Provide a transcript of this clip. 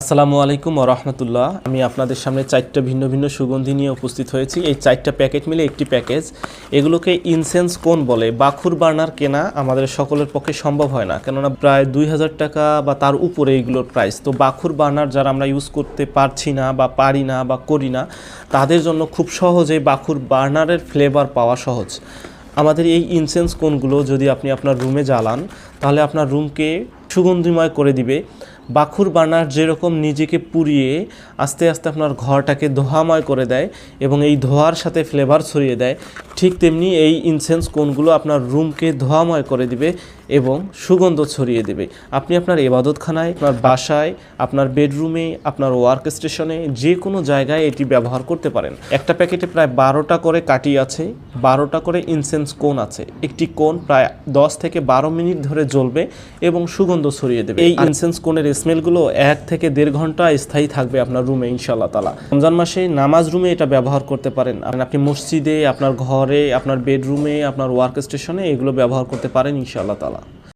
আসসালামু আলাইকুম ওয়া রাহমাতুল্লাহ। আমি আপনাদের সামনে 4টা ভিন্ন ভিন্ন সুগন্ধি নিয়ে উপস্থিত হয়েছি। এই 4টা প্যাকেট মিলে একটি প্যাকেজ। এগুলোকে ইনসেন্স কোন বলে। বাখুর বার্নার কেনা আমাদের সকলের পক্ষে সম্ভব হয় না, কেননা প্রায় 2000 টাকা বা তার উপরে এইগুলোর প্রাইস। তো বাখুর বার্নার যারা আমরা ইউজ করতে পারছি না বা পারি না বা করি না, তাদের জন্য খুব সহজে বাখুর বার্নারের ফ্লেভার পাওয়া সহজ। আমাদের এই ইনসেন্স কোনগুলো যদি আপনি আপনার রুমে জ্বালান, তাহলে আপনার রুমকে সুগন্ধিময় করে দিবে। বাখুর বার্নার যেরকম নিজেকে পুড়িয়ে আস্তে আস্তে আপনার ঘরটাকে ধোঁয়াময় করে দেয় এবং এই ধোঁয়ার সাথে ফ্লেভার ছড়িয়ে দেয়, ঠিক তেমনি এই ইনসেন্স কোনগুলো আপনার রুমকে ধোঁয়াময় করে দিবে এবং সুগন্ধ ছড়িয়ে দেবে। আপনি আপনার ইবাদতখানায়, আপনার বাসায়, আপনার বেডরুমে, আপনার ওয়ার্ক স্টেশনে, যে কোনো জায়গায় এটি ব্যবহার করতে পারেন। একটা প্যাকেটে প্রায় 12টা করে কাঠি আছে, 12টা করে ইনসেন্স কোন আছে। একটি কোন প্রায় 10 থেকে 12 মিনিট ধরে জ্বলবে এবং সুগন্ধ ছড়িয়ে দেবে। এই ইনসেন্স কোনের স্মেলগুলো 1 থেকে 1.5 ঘন্টা স্থায়ী থাকবে আপনার রুমে ইনশাআল্লাহ তাআলা। রমজান মাসে নামাজ রুমে এটা ব্যবহার করতে পারেন। আপনি মসজিদে, আপনার ঘরে, আপনার বেডরুমে, আপনার ওয়ার্ক স্টেশনে এগুলো ব্যবহার করতে পারেন ইনশাআল্লাহ তাআলা।